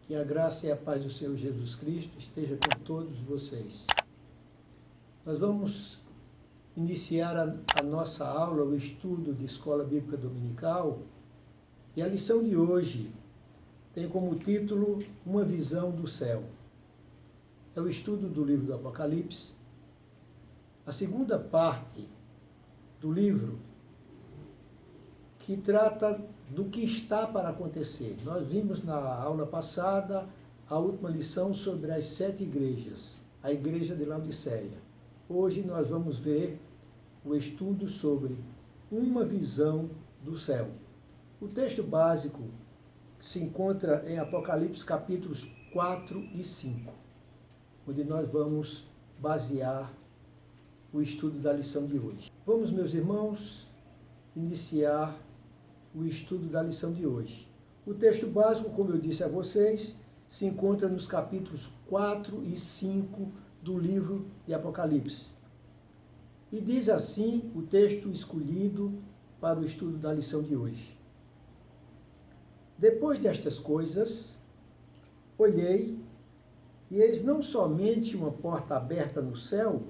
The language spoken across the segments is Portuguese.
Que a graça e a paz do Senhor Jesus Cristo esteja com todos vocês. Nós vamos iniciar a nossa aula, o estudo de Escola Bíblica Dominical, e a lição de hoje tem como título Uma Visão do Céu. É o estudo do livro do Apocalipse, a segunda parte do livro, que trata do que está para acontecer. Nós vimos na aula passada a última lição sobre as 7 igrejas, a igreja de Laodiceia. Hoje nós vamos ver o estudo sobre uma visão do céu. O texto básico se encontra em Apocalipse capítulos 4 e 5, onde nós vamos basear o estudo da lição de hoje. Vamos, meus irmãos, iniciar o estudo da lição de hoje. O texto básico, como eu disse a vocês, se encontra nos capítulos 4 e 5 do livro de Apocalipse. E diz assim o texto escolhido para o estudo da lição de hoje. Depois destas coisas, olhei, e eis não somente uma porta aberta no céu,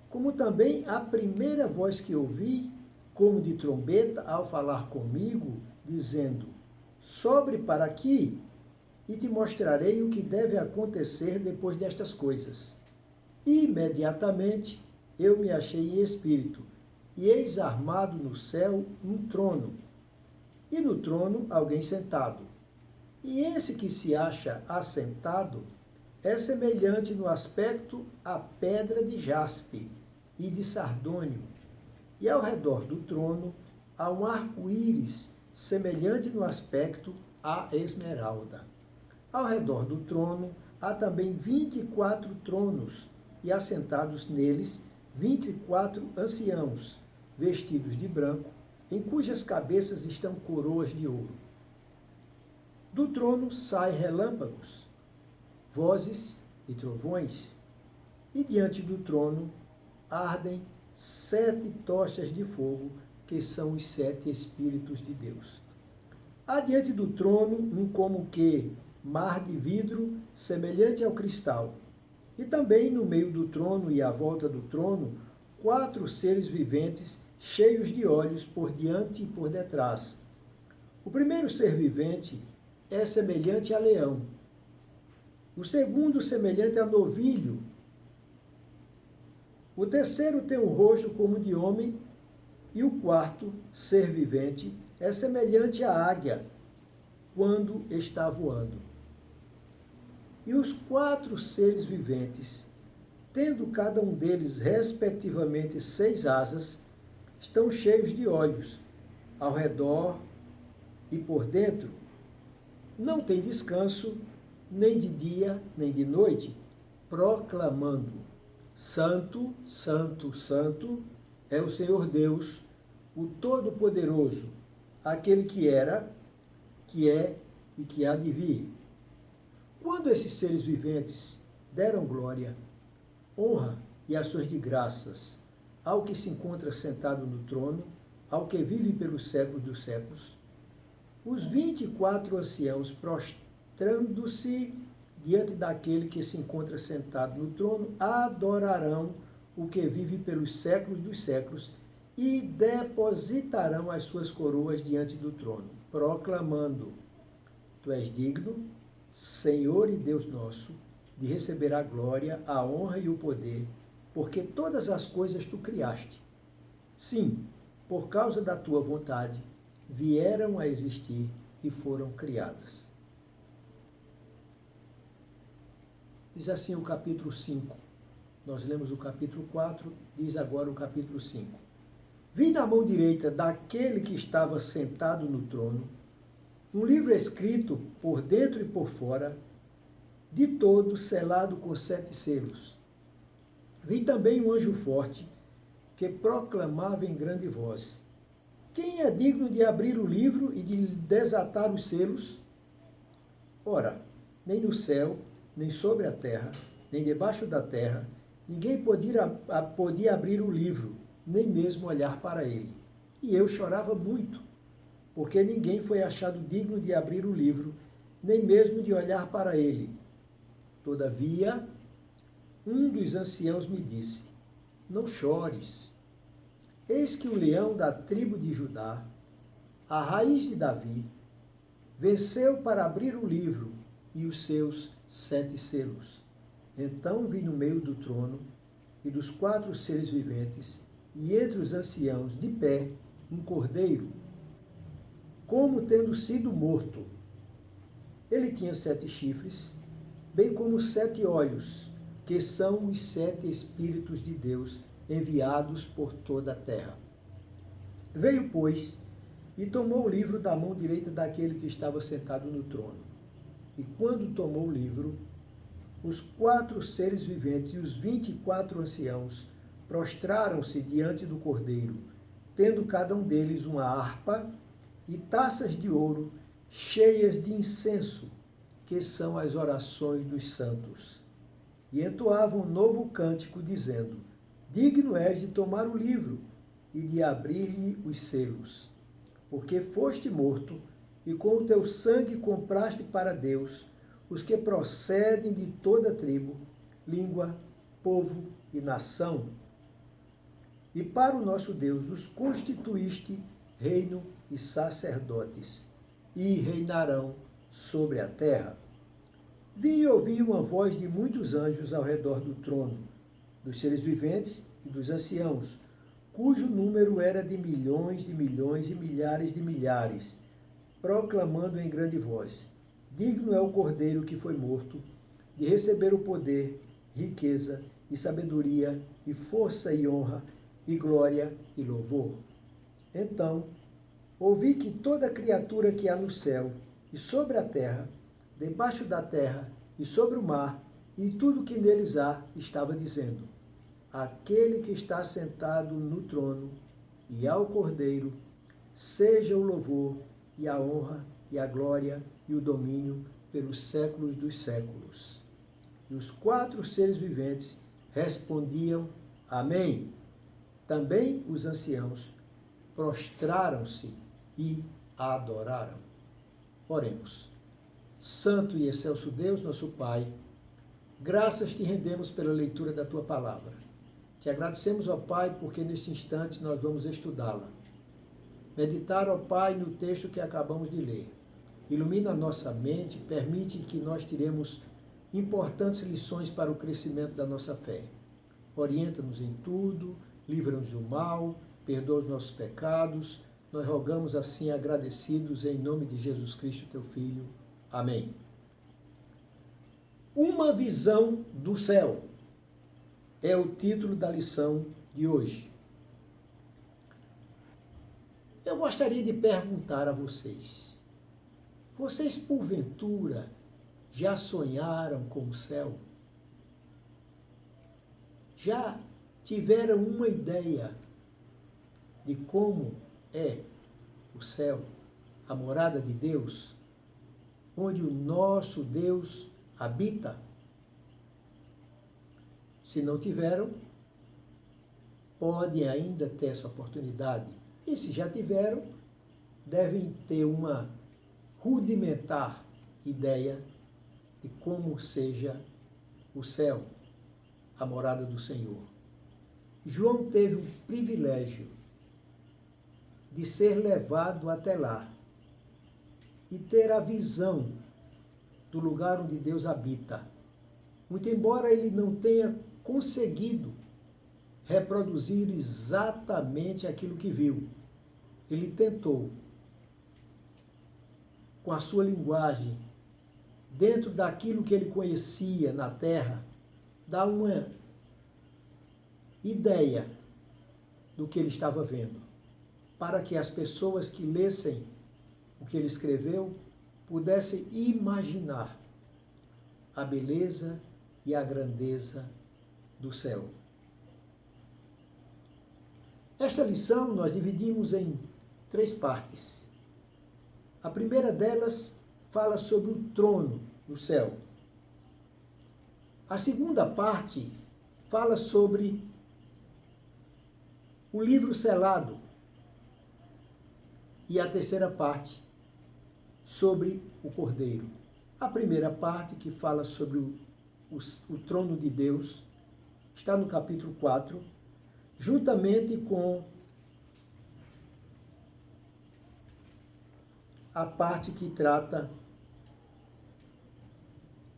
como também a primeira voz que ouvi, como de trombeta, ao falar comigo, dizendo: sobe para aqui, e te mostrarei o que deve acontecer depois destas coisas. E imediatamente eu me achei em espírito, e eis armado no céu um trono, e no trono alguém sentado. E esse que se acha assentado é semelhante no aspecto à pedra de jaspe e de sardônio, e ao redor do trono há um arco-íris semelhante no aspecto à esmeralda. Ao redor do trono há também 24 tronos, e assentados neles 24 anciãos, vestidos de branco, em cujas cabeças estão coroas de ouro. Do trono saem relâmpagos, vozes e trovões, e diante do trono ardem 7 tochas de fogo, que são os 7 Espíritos de Deus. Há diante do trono um como que mar de vidro semelhante ao cristal, e também no meio do trono e à volta do trono 4 seres viventes cheios de olhos por diante e por detrás. O primeiro ser vivente é semelhante a leão, o segundo semelhante a novilho, o terceiro tem o rosto como de homem, e o quarto ser vivente é semelhante à águia quando está voando. E os 4 seres viventes, tendo cada um deles respectivamente 6 asas, estão cheios de olhos ao redor e por dentro. Não tem descanso, nem de dia, nem de noite, proclamando: Santo, Santo, Santo é o Senhor Deus, o Todo-Poderoso, aquele que era, que é e que há de vir. Quando esses seres viventes deram glória, honra e ações de graças ao que se encontra sentado no trono, ao que vive pelos séculos dos séculos, os 24 anciãos, prostrando-se diante daquele que se encontra sentado no trono, adorarão o que vive pelos séculos dos séculos e depositarão as suas coroas diante do trono, proclamando: Tu és digno, Senhor e Deus nosso, de receber a glória, a honra e o poder, porque todas as coisas tu criaste. Sim, por causa da tua vontade, vieram a existir e foram criadas. Diz assim o capítulo 5. Nós lemos o capítulo 4, diz agora o capítulo 5. Vi na mão direita daquele que estava sentado no trono um livro escrito por dentro e por fora, de todo selado com 7 selos. Vi também um anjo forte que proclamava em grande voz: Quem é digno de abrir o livro e de desatar os selos? Ora, nem no céu, nem sobre a terra, nem debaixo da terra, ninguém podia abrir o livro, nem mesmo olhar para ele. E eu chorava muito, porque ninguém foi achado digno de abrir o livro, nem mesmo de olhar para ele. Todavia, um dos anciãos me disse: não chores. Eis que o leão da tribo de Judá, a raiz de Davi, venceu para abrir o livro e os seus 7 selos. Então vi no meio do trono e dos 4 seres viventes, e entre os anciãos, de pé, um cordeiro, como tendo sido morto. Ele tinha 7 chifres, bem como 7 olhos, que são os 7 Espíritos de Deus enviados por toda a terra. Veio, pois, e tomou o livro da mão direita daquele que estava sentado no trono. E quando tomou o livro, os 4 seres viventes e os 24 anciãos prostraram-se diante do cordeiro, tendo cada um deles uma harpa e taças de ouro cheias de incenso, que são as orações dos santos. E entoavam um novo cântico, dizendo: digno és de tomar o livro e de abrir-lhe os selos, porque foste morto, e com o teu sangue compraste para Deus os que procedem de toda tribo, língua, povo e nação. E para o nosso Deus os constituíste reino e sacerdotes, e reinarão sobre a terra. Vi e ouvi uma voz de muitos anjos ao redor do trono, dos seres viventes e dos anciãos, cujo número era de milhões e milhares de milhares, proclamando em grande voz: digno é o Cordeiro que foi morto, de receber o poder, riqueza e sabedoria, e força e honra, e glória e louvor. Então, ouvi que toda criatura que há no céu e sobre a terra, debaixo da terra e sobre o mar, e tudo que neles há, estava dizendo: aquele que está sentado no trono e ao Cordeiro, seja o louvor e a honra e a glória e o domínio pelos séculos dos séculos. E os 4 seres viventes respondiam: amém. Também os anciãos prostraram-se e adoraram. Oremos. Santo e excelso Deus, nosso Pai, graças te rendemos pela leitura da tua palavra. Te agradecemos, ó Pai, porque neste instante nós vamos estudá-la. Meditar, ó Pai, no texto que acabamos de ler. Ilumina a nossa mente, permite que nós tiremos importantes lições para o crescimento da nossa fé. Orienta-nos em tudo, livra-nos do mal, perdoa os nossos pecados. Nós rogamos assim agradecidos em nome de Jesus Cristo, teu Filho. Amém. Uma visão do céu é o título da lição de hoje. Eu gostaria de perguntar a vocês: vocês porventura já sonharam com o céu? Já tiveram uma ideia de como é o céu, a morada de Deus, onde o nosso Deus habita? Se não tiveram, podem ainda ter essa oportunidade. E se já tiveram, devem ter uma rudimentar ideia de como seja o céu, a morada do Senhor. João teve o privilégio de ser levado até lá e ter a visão do lugar onde Deus habita. Muito embora ele não tenha conseguido reproduzir exatamente aquilo que viu, ele tentou, com a sua linguagem, dentro daquilo que ele conhecia na terra, dar uma ideia do que ele estava vendo, para que as pessoas que lessem o que ele escreveu pudessem imaginar a beleza e a grandeza do céu. Esta lição nós dividimos em 3 partes. A primeira delas fala sobre o trono do céu. A segunda parte fala sobre o livro selado. E a terceira parte sobre o Cordeiro. A primeira parte, que fala sobre o trono de Deus, está no capítulo 4, juntamente com a parte que trata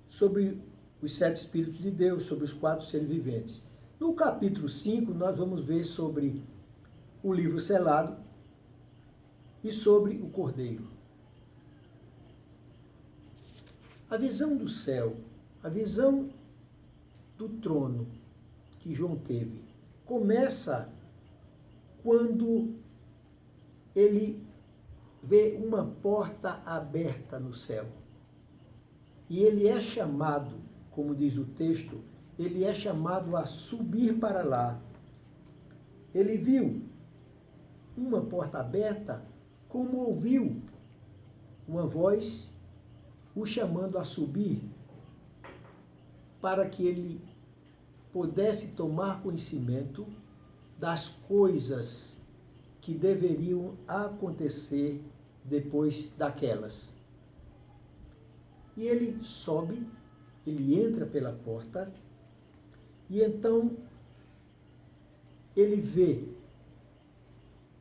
sobre os 7 Espíritos de Deus, sobre os 4 seres viventes. No capítulo 5, nós vamos ver sobre o livro selado e sobre o Cordeiro. A visão do céu, a visão do trono que João teve, começa quando ele vê uma porta aberta no céu. E ele é chamado, como diz o texto, ele é chamado a subir para lá. Ele viu uma porta aberta, como ouviu uma voz o chamando a subir, para que ele pudesse tomar conhecimento das coisas que deveriam acontecer depois daquelas. E ele sobe, ele entra pela porta, e então ele vê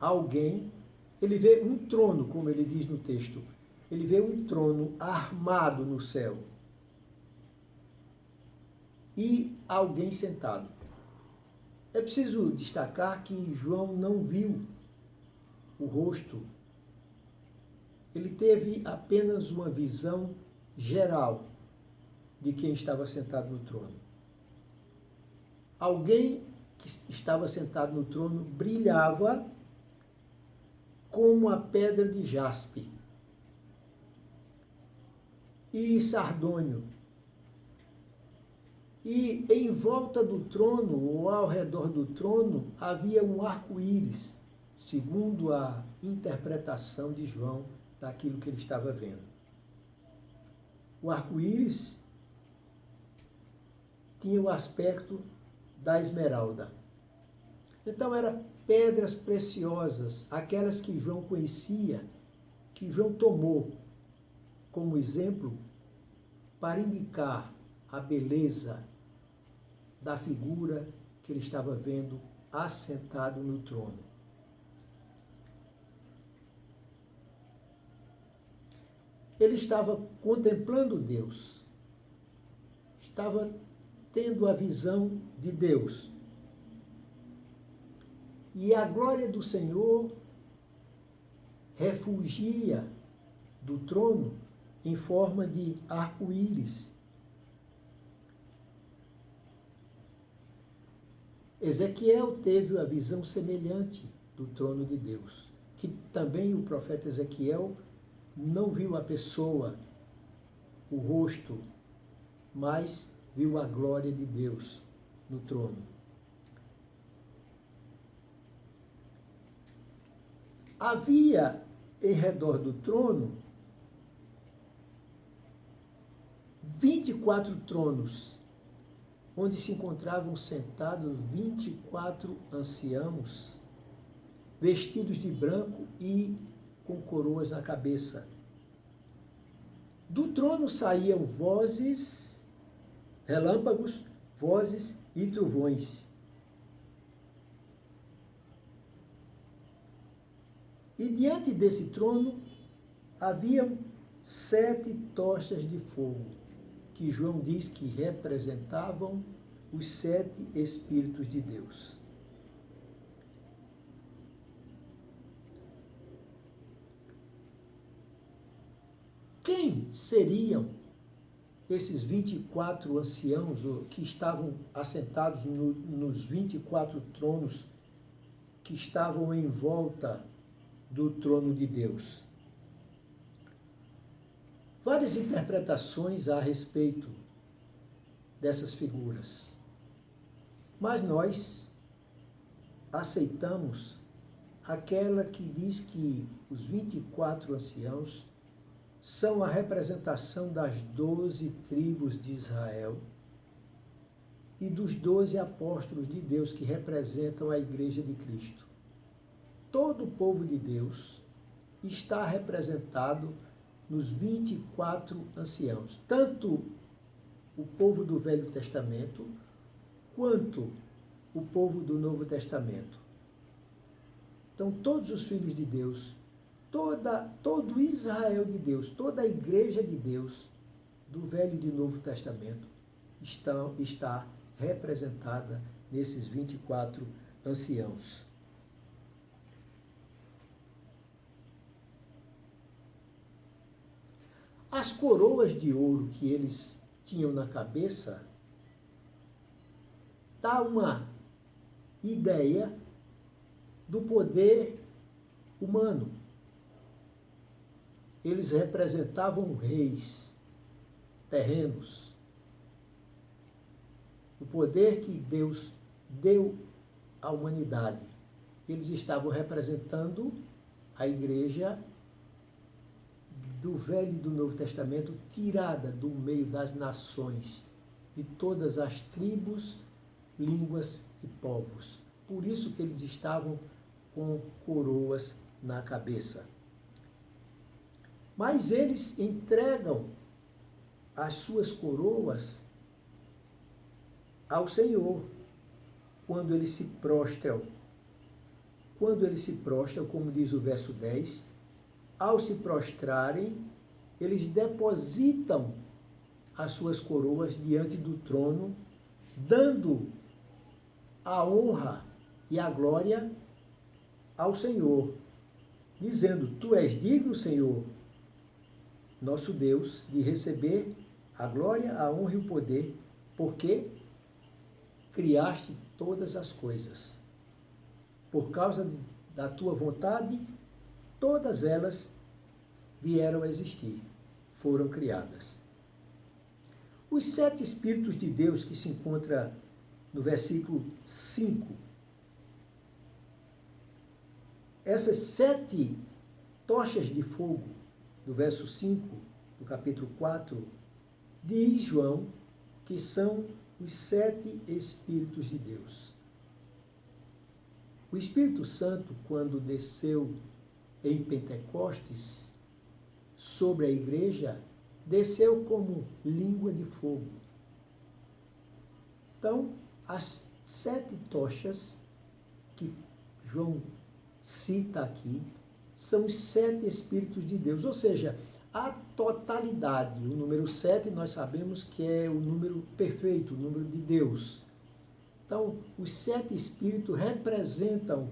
alguém, ele vê um trono, como ele diz no texto, ele vê um trono armado no céu e alguém sentado. É preciso destacar que João não viu o rosto, ele teve apenas uma visão geral de quem estava sentado no trono. Alguém que estava sentado no trono brilhava como a pedra de jaspe e sardônio. E em volta do trono, ou ao redor do trono, havia um arco-íris, segundo a interpretação de João daquilo que ele estava vendo. O arco-íris tinha o aspecto da esmeralda. Então, eram pedras preciosas, aquelas que João conhecia, que João tomou como exemplo para indicar a beleza da figura que ele estava vendo assentado no trono. Ele estava contemplando Deus, estava tendo a visão de Deus. E a glória do Senhor refugia do trono em forma de arco-íris. Ezequiel teve a visão semelhante do trono de Deus, que também o profeta Ezequiel não viu a pessoa, o rosto, mas viu a glória de Deus no trono. Havia em redor do trono 24 tronos, onde se encontravam sentados 24 anciãos, vestidos de branco e com coroas na cabeça. Do trono saíam vozes, relâmpagos, vozes e trovões. E diante desse trono haviam 7 tochas de fogo, que João diz que representavam os 7 Espíritos de Deus. Quem seriam esses 24 anciãos que estavam assentados nos 24 tronos que estavam em volta do trono de Deus? Várias interpretações a respeito dessas figuras, mas nós aceitamos aquela que diz que os 24 anciãos são a representação das 12 tribos de Israel e dos 12 apóstolos de Deus que representam a Igreja de Cristo. Todo o povo de Deus está representado nos 24 anciãos, tanto o povo do Velho Testamento, quanto o povo do Novo Testamento. Então, todos os filhos de Deus, todo Israel de Deus, toda a igreja de Deus, do Velho e do Novo Testamento, está representada nesses 24 anciãos. As coroas de ouro que eles tinham na cabeça dá uma ideia do poder humano. Eles representavam reis terrenos. O poder que Deus deu à humanidade. Eles estavam representando a igreja do Velho e do Novo Testamento, tirada do meio das nações, de todas as tribos, línguas e povos. Por isso que eles estavam com coroas na cabeça. Mas eles entregam as suas coroas ao Senhor quando eles se prostram. Quando eles se prostram, como diz o verso 10, ao se prostrarem, eles depositam as suas coroas diante do trono, dando a honra e a glória ao Senhor, dizendo: Tu és digno, Senhor, nosso Deus, de receber a glória, a honra e o poder, porque criaste todas as coisas. Por causa da tua vontade, todas elas vieram a existir, foram criadas. Os 7 Espíritos de Deus que se encontra no versículo 5, essas 7 tochas de fogo, do verso 5, do capítulo 4, diz João que são os 7 Espíritos de Deus. O Espírito Santo, quando desceu em Pentecostes sobre a igreja, desceu como língua de fogo. Então, as 7 tochas que João cita aqui são os 7 Espíritos de Deus, ou seja, a totalidade. O número 7 nós sabemos que é o número perfeito, o número de Deus. Então, os 7 Espíritos representam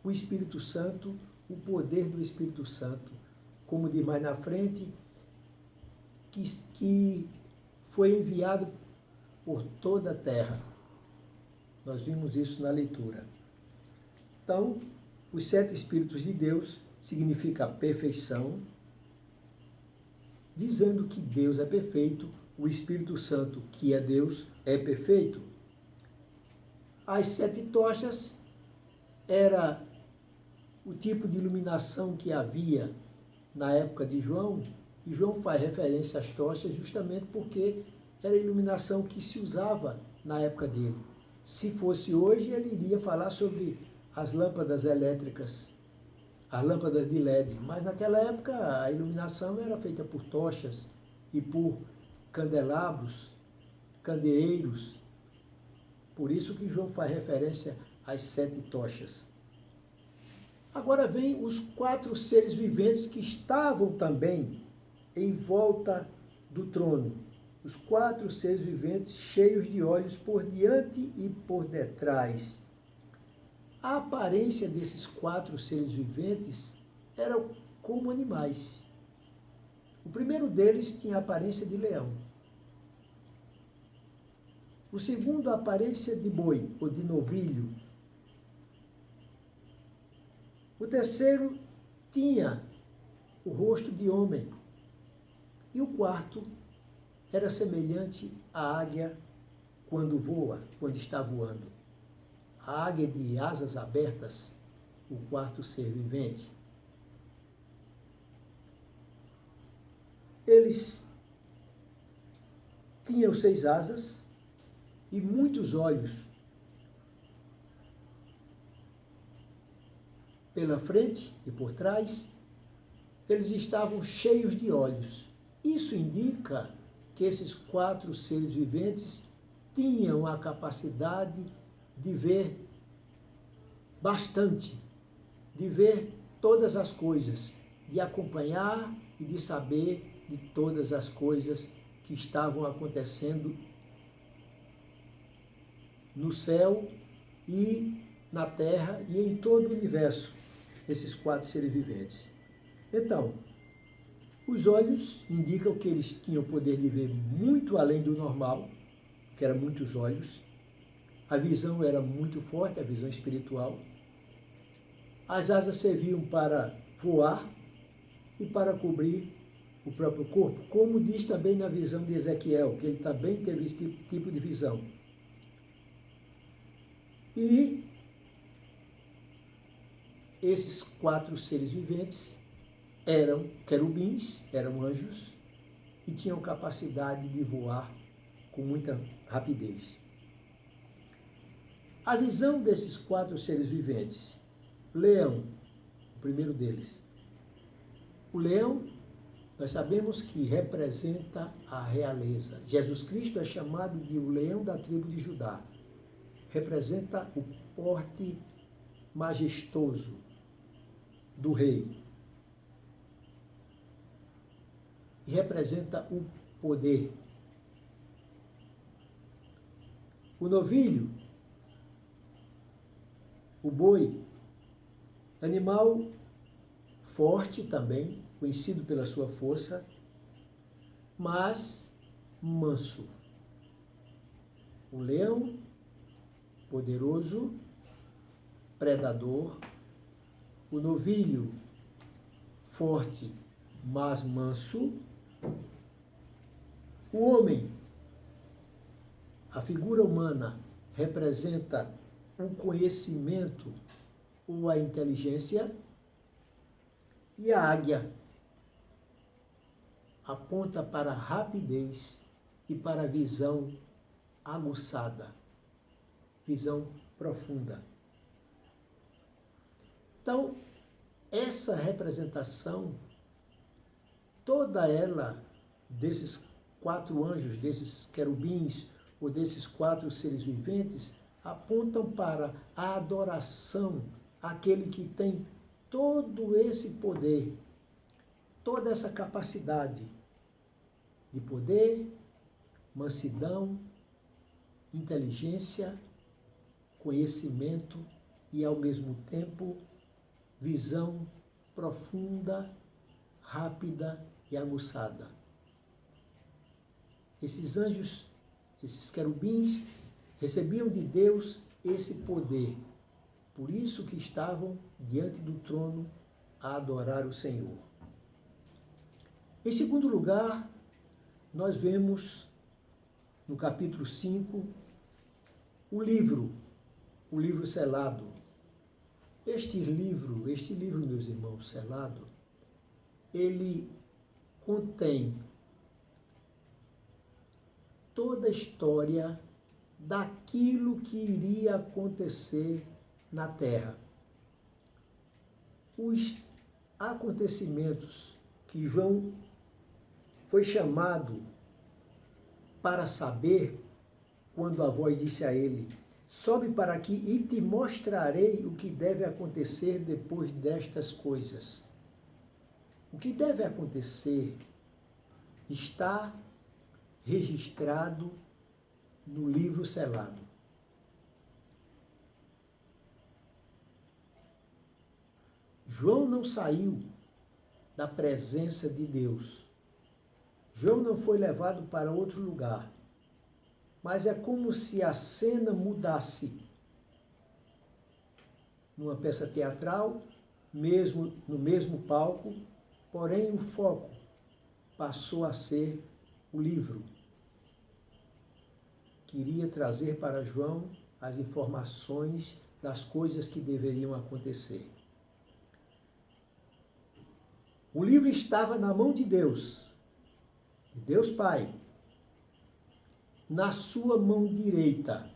o Espírito Santo, o poder do Espírito Santo, como diz mais na frente, que foi enviado por toda a terra. Nós vimos isso na leitura. Então, os 7 Espíritos de Deus significa perfeição, dizendo que Deus é perfeito, o Espírito Santo, que é Deus, é perfeito. As 7 tochas era o tipo de iluminação que havia na época de João, e João faz referência às tochas justamente porque era a iluminação que se usava na época dele. Se fosse hoje, ele iria falar sobre as lâmpadas elétricas, as lâmpadas de LED, mas naquela época a iluminação era feita por tochas e por candelabros, candeeiros. Por isso que João faz referência às 7 tochas. Agora vem os 4 seres viventes que estavam também em volta do trono. Os 4 seres viventes cheios de olhos por diante e por detrás. A aparência desses 4 seres viventes era como animais. O primeiro deles tinha a aparência de leão. O segundo, a aparência de boi ou de novilho. O terceiro tinha o rosto de homem. E o quarto era semelhante à águia quando voa, quando está voando. A águia de asas abertas, o quarto ser vivente. Eles tinham 6 asas e muitos olhos pela frente e por trás, eles estavam cheios de olhos. Isso indica que esses 4 seres viventes tinham a capacidade de ver bastante, de ver todas as coisas, de acompanhar e de saber de todas as coisas que estavam acontecendo no céu e na terra e em todo o universo, esses 4 seres viventes. Então, os olhos indicam que eles tinham o poder de ver muito além do normal, que eram muitos olhos. A visão era muito forte, a visão espiritual. As asas serviam para voar e para cobrir o próprio corpo, como diz também na visão de Ezequiel, que ele também teve esse tipo de visão. E esses 4 seres viventes eram querubins, eram anjos, e tinham capacidade de voar com muita rapidez. A visão desses 4 seres viventes, leão, o primeiro deles. O leão, nós sabemos que representa a realeza. Jesus Cristo é chamado de o leão da tribo de Judá. Representa o porte majestoso do rei. E representa o poder. O novilho, o boi, animal forte também, conhecido pela sua força, mas manso. O leão, poderoso, predador. O novilho, forte, mas manso. O homem, a figura humana, representa o conhecimento ou a inteligência. E a águia aponta para a rapidez e para a visão aguçada, visão profunda. Então, essa representação, toda ela, desses 4 anjos, desses querubins, ou desses 4 seres viventes, apontam para a adoração àquele que tem todo esse poder, toda essa capacidade de poder, mansidão, inteligência, conhecimento e, ao mesmo tempo, visão profunda, rápida e aguçada. Esses anjos, esses querubins, recebiam de Deus esse poder. Por isso que estavam diante do trono a adorar o Senhor. Em segundo lugar, nós vemos no capítulo 5 o livro selado. Este livro, meus irmãos, selado, ele contém toda a história daquilo que iria acontecer na Terra. Os acontecimentos que João foi chamado para saber, quando a voz disse a ele: sobe para aqui e te mostrarei o que deve acontecer depois destas coisas. O que deve acontecer está registrado no livro selado. João não saiu da presença de Deus. João não foi levado para outro lugar. Mas é como se a cena mudasse. Numa peça teatral, mesmo no mesmo palco, porém o foco passou a ser o livro. Queria trazer para João as informações das coisas que deveriam acontecer. O livro estava na mão de Deus Pai, na sua mão direita.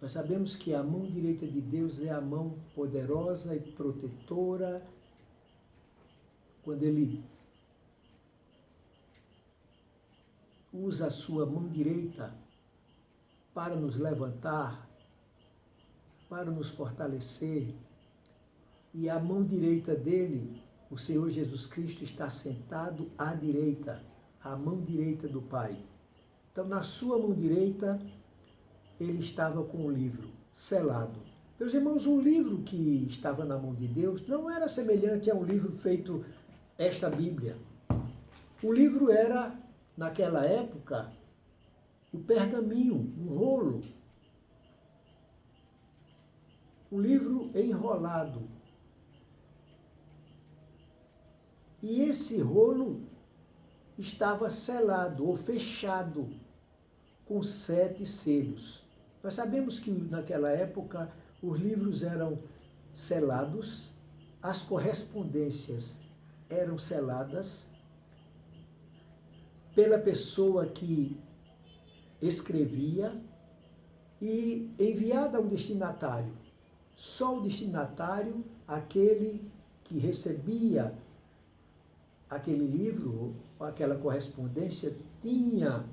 Nós sabemos que a mão direita de Deus é a mão poderosa e protetora. Quando Ele usa a sua mão direita para nos levantar, para nos fortalecer, e a mão direita dele, o Senhor Jesus Cristo, está sentado à direita, à mão direita do Pai. Então, na sua mão direita, ele estava com o livro selado. Meus irmãos, um livro que estava na mão de Deus não era semelhante a um livro feito esta Bíblia. O livro era, naquela época, o pergaminho, um rolo. Um livro enrolado. E esse rolo estava selado ou fechado com 7 selos. Nós sabemos que naquela época os livros eram selados, as correspondências eram seladas pela pessoa que escrevia e enviada a um destinatário. Só o destinatário, aquele que recebia aquele livro, ou aquela correspondência, tinha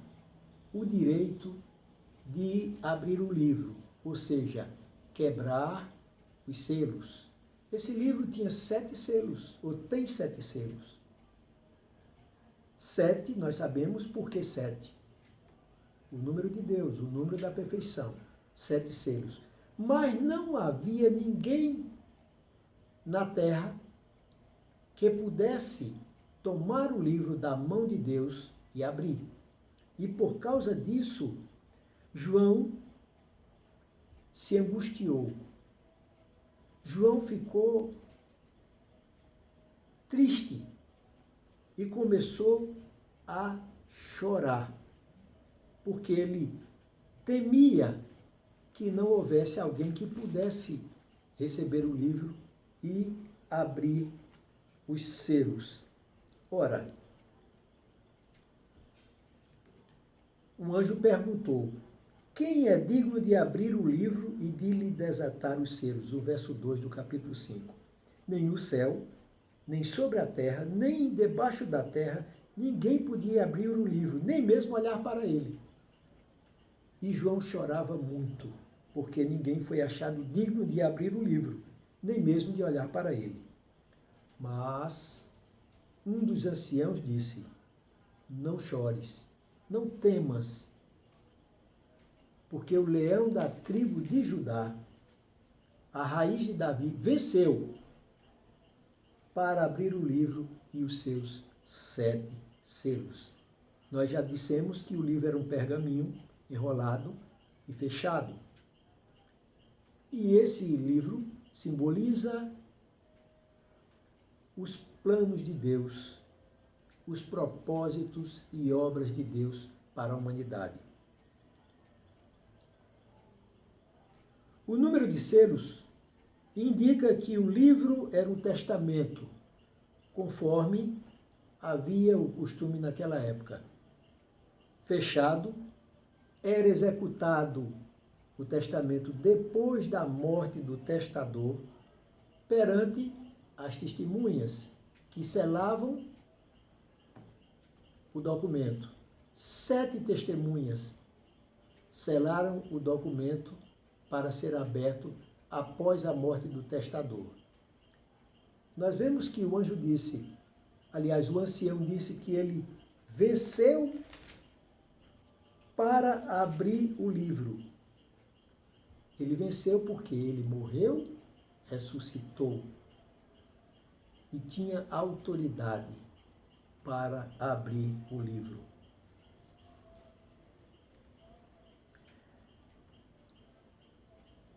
o direito de abrir o livro, ou seja, quebrar os selos. Esse livro tinha 7 selos, ou tem 7 selos. 7, nós sabemos por que 7. O número de Deus, o número da perfeição. 7 selos. Mas não havia ninguém na terra que pudesse tomar o livro da mão de Deus e abrir. E por causa disso, João se angustiou. João ficou triste e começou a chorar, porque ele temia que não houvesse alguém que pudesse receber o livro e abrir os selos. Ora, um anjo perguntou: quem é digno de abrir o livro e de lhe desatar os selos? O verso 2 do capítulo 5. Nem o céu, nem sobre a terra, nem debaixo da terra, ninguém podia abrir o livro, nem mesmo olhar para ele. E João chorava muito, porque ninguém foi achado digno de abrir o livro, nem mesmo de olhar para ele. Mas um dos anciãos disse: não chores, não temas, porque o leão da tribo de Judá, a raiz de Davi, venceu para abrir o livro e os seus 7 selos. Nós já dissemos que o livro era um pergaminho enrolado e fechado. E esse livro simboliza os planos de Deus, os propósitos e obras de Deus para a humanidade. O número de selos indica que o livro era um testamento, conforme havia o costume naquela época. Fechado, era executado o testamento depois da morte do testador, perante as testemunhas que selavam o documento. 7 testemunhas selaram o documento para ser aberto após a morte do testador. Nós vemos que o anjo disse, aliás, o ancião disse que ele venceu para abrir o livro. Ele venceu porque ele morreu, ressuscitou e tinha autoridade para abrir o livro.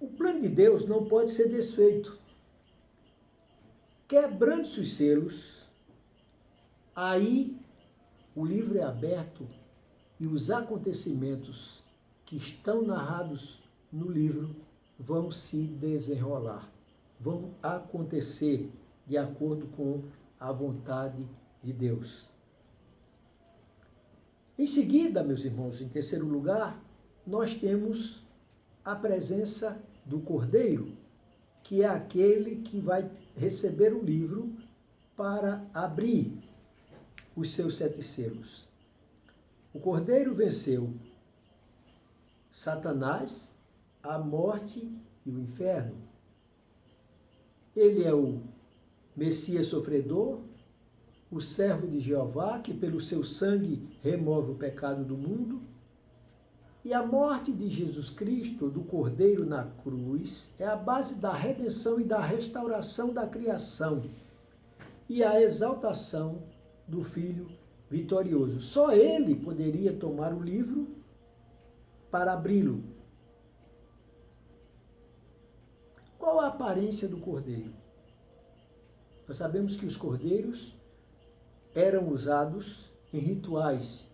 O plano de Deus não pode ser desfeito. Quebrando-se os selos, aí o livro é aberto e os acontecimentos que estão narrados no livro vão se desenrolar, vão acontecer de acordo com a vontade de Deus. Em seguida, meus irmãos, em terceiro lugar, nós temos a presença do Cordeiro, que é aquele que vai receber o livro para abrir os seus 7 selos. O Cordeiro venceu Satanás, a morte e o inferno. Ele é o Messias sofredor, o servo de Jeová, que pelo seu sangue remove o pecado do mundo. E a morte de Jesus Cristo, do Cordeiro na cruz, é a base da redenção e da restauração da criação e a exaltação do Filho vitorioso. Só ele poderia tomar o livro para abri-lo. Qual a aparência do cordeiro? Nós sabemos que os cordeiros eram usados em rituais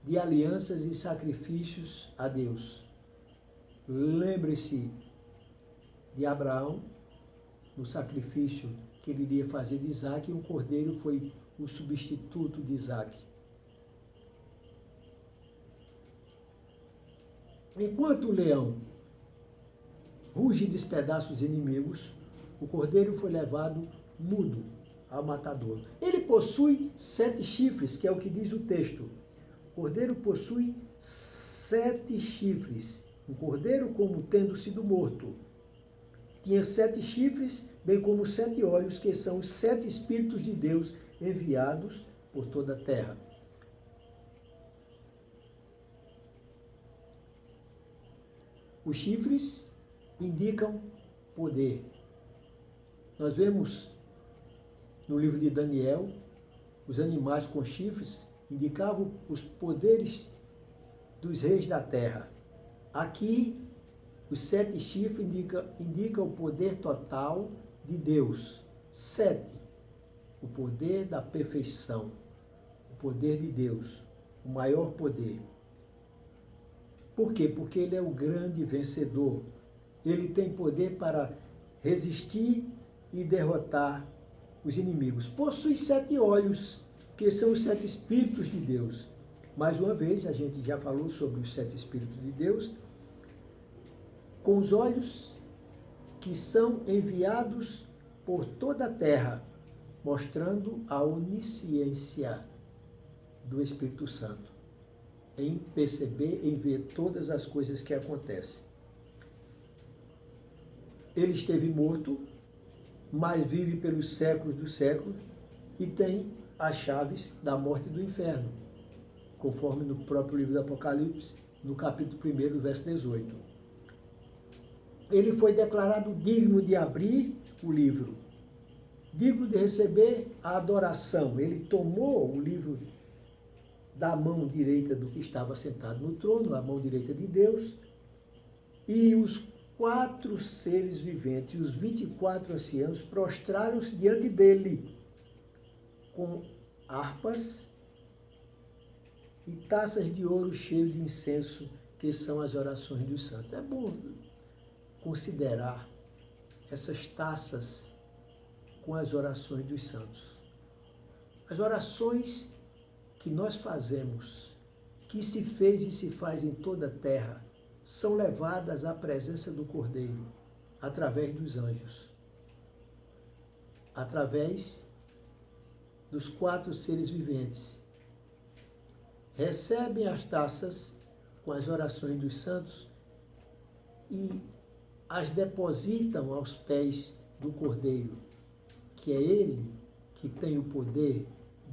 de alianças e sacrifícios a Deus. Lembre-se de Abraão, no sacrifício que ele iria fazer de Isaque, e um cordeiro foi o substituto de Isaque. Enquanto o leão ruge e despedaça os inimigos, o cordeiro foi levado mudo ao matador. Ele possui 7 chifres, que é o que diz o texto. O cordeiro possui 7 chifres. Um cordeiro como tendo sido morto. Tinha 7 chifres, bem como 7 olhos, que são os 7 Espíritos de Deus enviados por toda a terra. Os chifres indicam poder. Nós vemos no livro de Daniel, os animais com chifres indicavam os poderes dos reis da terra. Aqui, os 7 chifres indicam o poder total de Deus. 7, o poder da perfeição, o poder de Deus, o maior poder. Por quê? Porque ele é o grande vencedor. Ele tem poder para resistir e derrotar os inimigos. Possui 7 olhos, que são os 7 Espíritos de Deus. Mais uma vez, a gente já falou sobre os 7 Espíritos de Deus, com os olhos que são enviados por toda a terra, mostrando a onisciência do Espírito Santo, em perceber, em ver todas as coisas que acontecem. Ele esteve morto, mas vive pelos séculos dos séculos e tem as chaves da morte e do inferno, conforme no próprio livro do Apocalipse, no capítulo 1, verso 18. Ele foi declarado digno de abrir o livro, digno de receber a adoração. Ele tomou o livro da mão direita do que estava sentado no trono, a mão direita de Deus, e os 4 seres viventes e os 24 anciãos prostraram-se diante dele, com harpas e taças de ouro cheias de incenso, que são as orações dos santos. É bom considerar essas taças com as orações dos santos. As orações que nós fazemos, que se fez e se faz em toda a terra, são levadas à presença do Cordeiro, através dos anjos, através dos 4 seres viventes. Recebem as taças com as orações dos santos e as depositam aos pés do Cordeiro, que é ele que tem o poder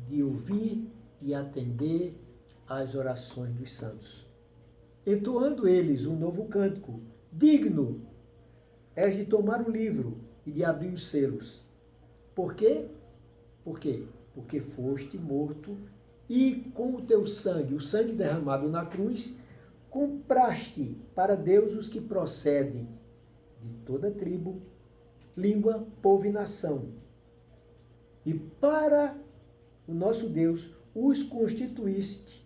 de ouvir e atender às orações dos santos. Entoando eles um novo cântico: digno és de tomar o livro e de abrir os selos. Por quê? Por quê? Porque foste morto e com o teu sangue, o sangue derramado na cruz, compraste para Deus os que procedem de toda tribo, língua, povo e nação. E para o nosso Deus os constituíste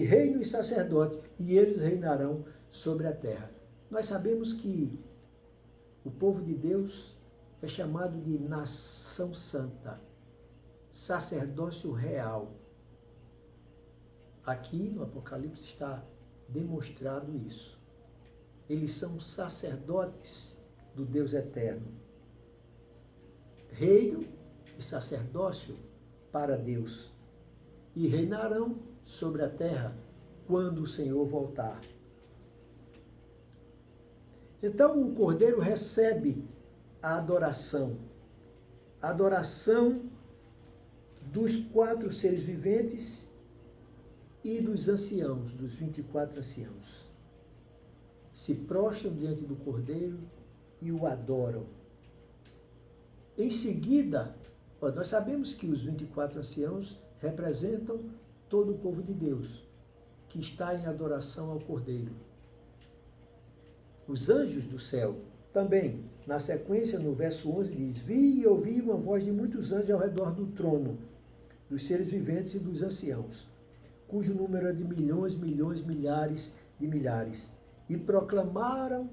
reino e sacerdote, e eles reinarão sobre a terra. Nós sabemos que o povo de Deus é chamado de nação santa, sacerdócio real. Aqui no Apocalipse está demonstrado isso. Eles são sacerdotes do Deus eterno. Reino e sacerdócio para Deus. E reinarão sobre a terra quando o Senhor voltar. Então o Cordeiro recebe a adoração dos 4 seres viventes e dos anciãos, dos 24 anciãos. Se prostram diante do Cordeiro e o adoram. Em seguida, nós sabemos que os 24 anciãos representam todo o povo de Deus, que está em adoração ao Cordeiro. Os anjos do céu também, na sequência, no verso 11, diz: Vi e ouvi uma voz de muitos anjos ao redor do trono, dos seres viventes e dos anciãos, cujo número é de milhões, milhões, milhares de milhares, e proclamaram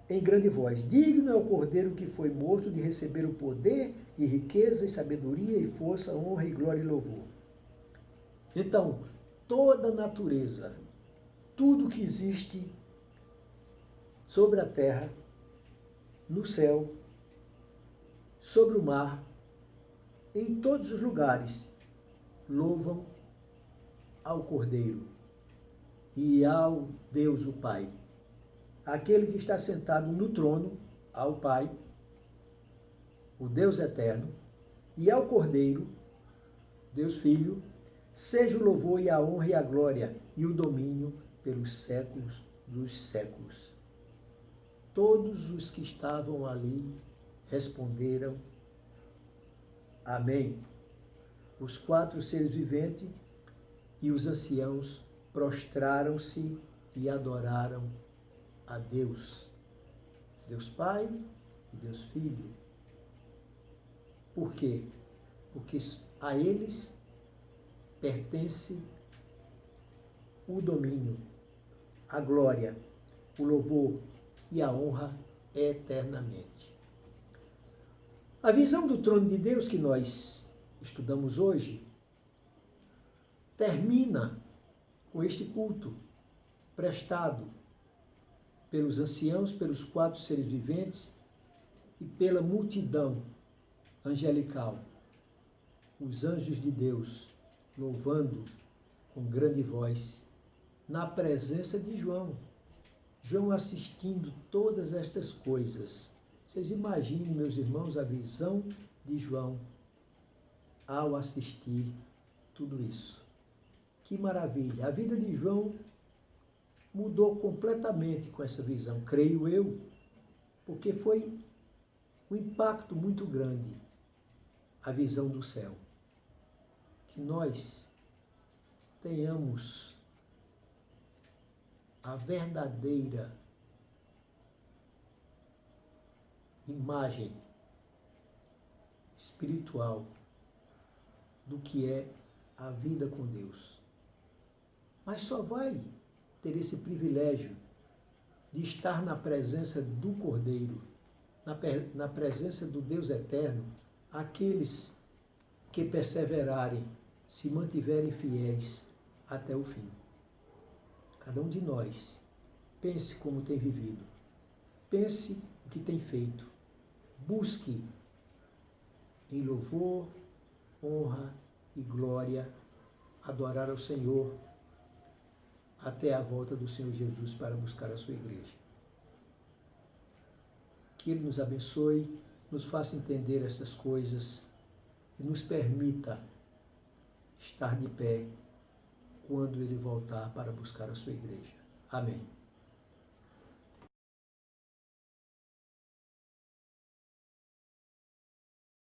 em grande voz: Digno é o Cordeiro que foi morto de receber o poder e riqueza e sabedoria e força, honra e glória e louvor. Então, toda a natureza, tudo que existe sobre a terra, no céu, sobre o mar, em todos os lugares, louvam ao Cordeiro e ao Deus o Pai. Aquele que está sentado no trono, ao Pai, o Deus eterno, e ao Cordeiro, Deus Filho, seja o louvor e a honra e a glória e o domínio pelos séculos dos séculos. Todos os que estavam ali responderam: Amém. Os 4 seres viventes e os anciãos prostraram-se e adoraram a Deus, Deus Pai e Deus Filho. Por quê? Porque a eles pertence o domínio, a glória, o louvor e a honra eternamente. A visão do trono de Deus que nós estudamos hoje termina com este culto prestado pelos anciãos, pelos 4 seres viventes e pela multidão angelical, os anjos de Deus, louvando com grande voz, na presença de João. João assistindo todas estas coisas. Vocês imaginem, meus irmãos, a visão de João ao assistir tudo isso. Que maravilha! A vida de João mudou completamente com essa visão, creio eu, porque foi um impacto muito grande a visão do céu. Que nós tenhamos a verdadeira imagem espiritual do que é a vida com Deus. Mas só vai ter esse privilégio de estar na presença do Cordeiro, na presença do Deus eterno, aqueles que perseverarem, se mantiverem fiéis até o fim. Cada um de nós, pense como tem vivido, pense o que tem feito, busque em louvor, honra e glória adorar ao Senhor até a volta do Senhor Jesus para buscar a sua igreja. Que Ele nos abençoe, nos faça entender essas coisas e nos permita estar de pé quando Ele voltar para buscar a sua igreja. Amém.